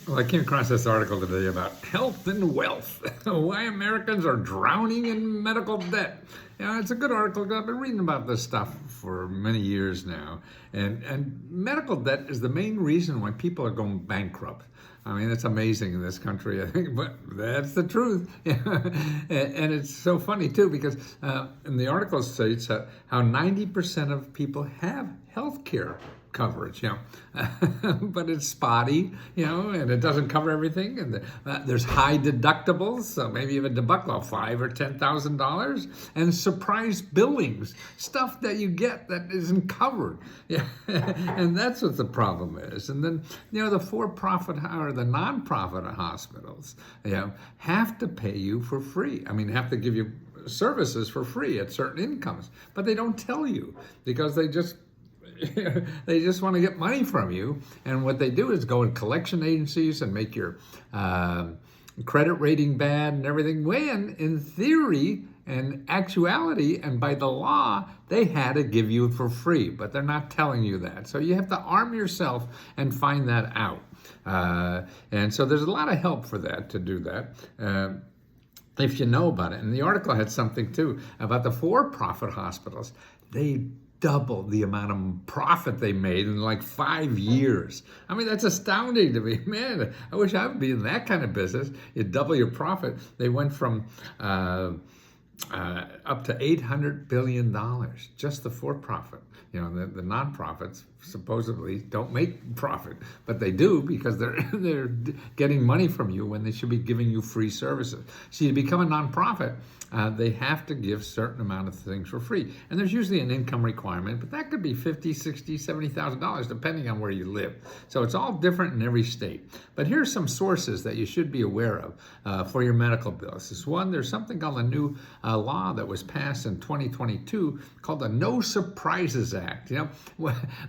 Well, I came across this article today about health and wealth, why Americans are drowning in medical debt. It's a good article. I've been reading about this stuff for many years now. And medical debt is the main reason why people are going bankrupt. I mean, it's amazing in this country, I think, but that's the truth. And it's so funny, too, because in the article states how 90% of people have health care coverage, but it's spotty, and it doesn't cover everything. And there's high deductibles, so maybe you have a deductible of $5,000 or $10,000, and surprise billings, stuff that you get that isn't covered. And that's what the problem is. And then, the for-profit or the non-profit hospitals, have to pay you for free. I mean, have to give you services for free at certain incomes, but they don't tell you because they just want to get money from you. And what they do is go in collection agencies and make your credit rating bad and everything, when in theory and actuality and by the law, they had to give you for free, but they're not telling you that. So you have to arm yourself and find that out. And so there's a lot of help for that, to do that. If you know about it. And the article had something too about the for-profit hospitals. They doubled the amount of profit they made in like 5 years. I mean, that's astounding to me. Man, I wish I would be in that kind of business. You double your profit. They went from up to $800 billion, just the for-profit. The non-profits supposedly don't make profit, but they do because they're getting money from you when they should be giving you free services. So you become a non-profit, they have to give certain amount of things for free. And there's usually an income requirement, but that could be $50,000, $60,000, $70,000 depending on where you live. So it's all different in every state. But here's some sources that you should be aware of for your medical bills. This one, there's something called a new law that was passed in 2022 called the No Surprises Act.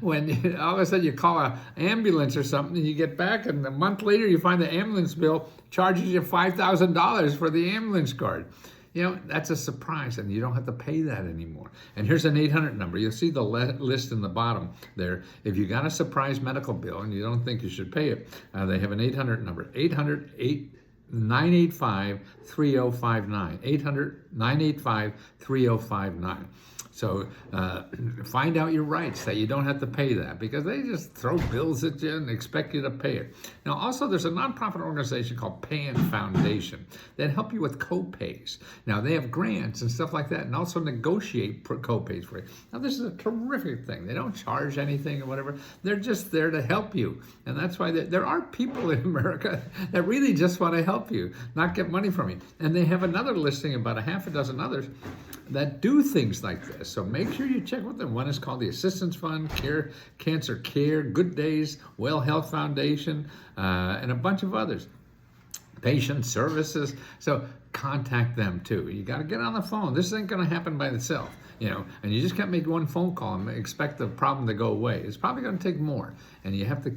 When all of a sudden you call an ambulance or something and you get back and a month later you find the ambulance bill charges you $5,000 for the ambulance card. That's a surprise, and you don't have to pay that anymore. And here's an 800 number. You'll see the list in the bottom there. If you got a surprise medical bill and you don't think you should pay it, they have an 800 number, 800-985-3059, 800-985-3059. So find out your rights, that you don't have to pay that, because they just throw bills at you and expect you to pay it. Now, also, there's a nonprofit organization called Pan Foundation that help you with co-pays. Now, they have grants and stuff like that, and also negotiate co-pays for you. Now, this is a terrific thing. They don't charge anything or whatever. They're just there to help you. And that's why there are people in America that really just want to help you, not get money from you. And they have another listing, about a half a dozen others, that do things like this. So make sure you check with them. One is called the Assistance Fund, Cancer Care, Good Days, Well Health Foundation, and a bunch of others. Patient Services. So contact them too. You got to get on the phone. This ain't going to happen by itself, and you just can't make one phone call and expect the problem to go away. It's probably going to take more, and you have to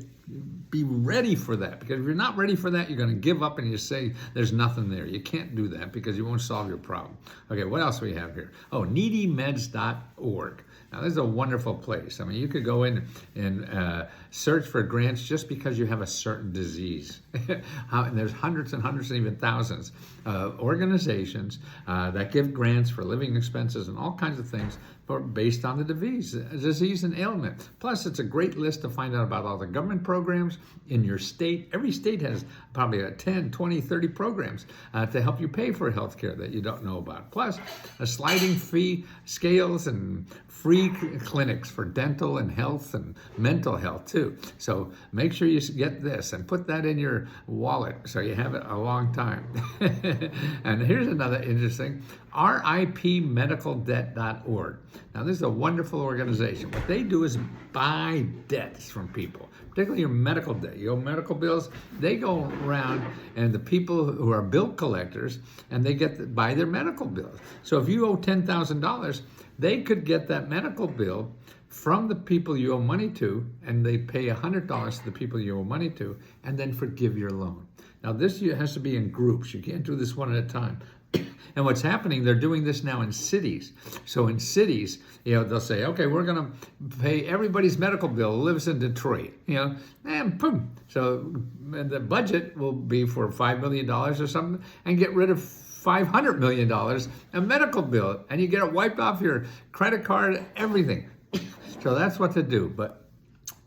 be ready for that, because if you're not ready for that, you're going to give up and you say there's nothing there. You can't do that because you won't solve your problem. Okay, what else do we have here? Oh, needymeds.org. Now, this is a wonderful place. I mean, you could go in and search for grants just because you have a certain disease. And there's hundreds and hundreds and even thousands of organizations that give grants for living expenses and all kinds of things based on the disease and ailment. Plus, it's a great list to find out about all the government programs in your state. Every state has probably 10, 20, 30 programs to help you pay for health care that you don't know about. Plus, a sliding fee scales and free clinics for dental and health and mental health too. So make sure you get this and put that in your wallet so you have it a long time. And here's another interesting, ripmedicaldebt.org. Now, this is a wonderful organization. What they do is buy debts from people, particularly your medical debt. You owe medical bills, they go around, and the people who are bill collectors, and they buy their medical bills. So if you owe $10,000, they could get that medical bill from the people you owe money to, and they pay $100 to the people you owe money to, and then forgive your loan. Now, this has to be in groups. You can't do this one at a time. And what's happening, they're doing this now in cities. So in cities, they'll say, okay, we're going to pay everybody's medical bill who lives in Detroit, and boom. So the budget will be for $5 million or something, and get rid of $500 million a medical bill, and you get it wiped off your credit card, everything. So that's what to do. But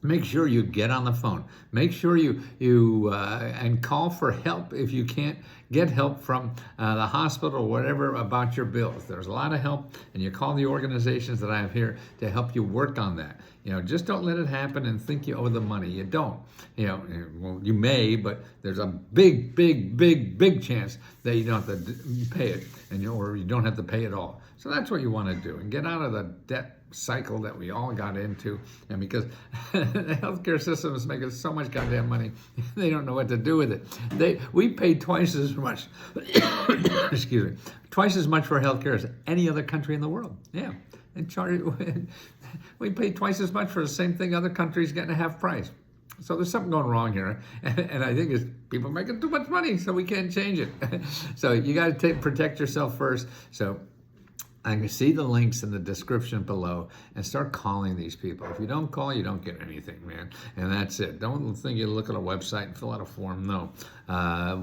make sure you get on the phone. Make sure you and call for help if you can't get help from the hospital or whatever about your bills. There's a lot of help, and you call the organizations that I have here to help you work on that. Just don't let it happen and think you owe the money. You don't. Well, you may, but there's a big, big, big, big chance that you don't have to pay it, or you don't have to pay it all. So that's what you want to do, and get out of the debt cycle that we all got into. And because the healthcare system is making so much goddamn money, they don't know what to do with it. We pay twice as much, excuse me, twice as much for healthcare as any other country in the world. Yeah, and we pay twice as much for the same thing other countries getting a half price. So there's something going wrong here, and I think it's people making too much money, so we can't change it. So you got to protect yourself first. So I can see the links in the description below, and start calling these people. If you don't call, you don't get anything, man. And that's it. Don't think you look at a website and fill out a form. No,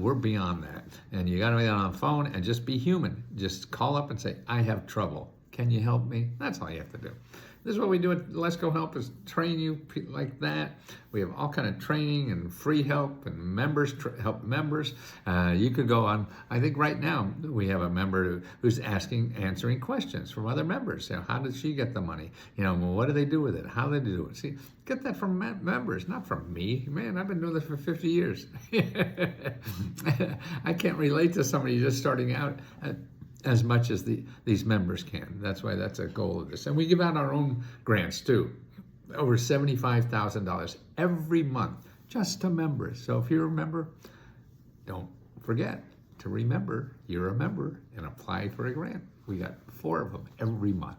we're beyond that. And you got to be on the phone and just be human. Just call up and say, I have trouble. Can you help me? That's all you have to do. This is what we do at Let's Go Help, is train you like that. We have all kind of training and free help, and members help members. You could go on. I think right now we have a member who's answering questions from other members. How did she get the money? Well, what do they do with it? How do they do it? See, get that from members, not from me. Man, I've been doing this for 50 years. I can't relate to somebody just starting out as much as these members can. That's why that's a goal of this. And we give out our own grants too, over $75,000 every month just to members. So if you're a member, don't forget to remember you're a member and apply for a grant. We got 4 of them every month.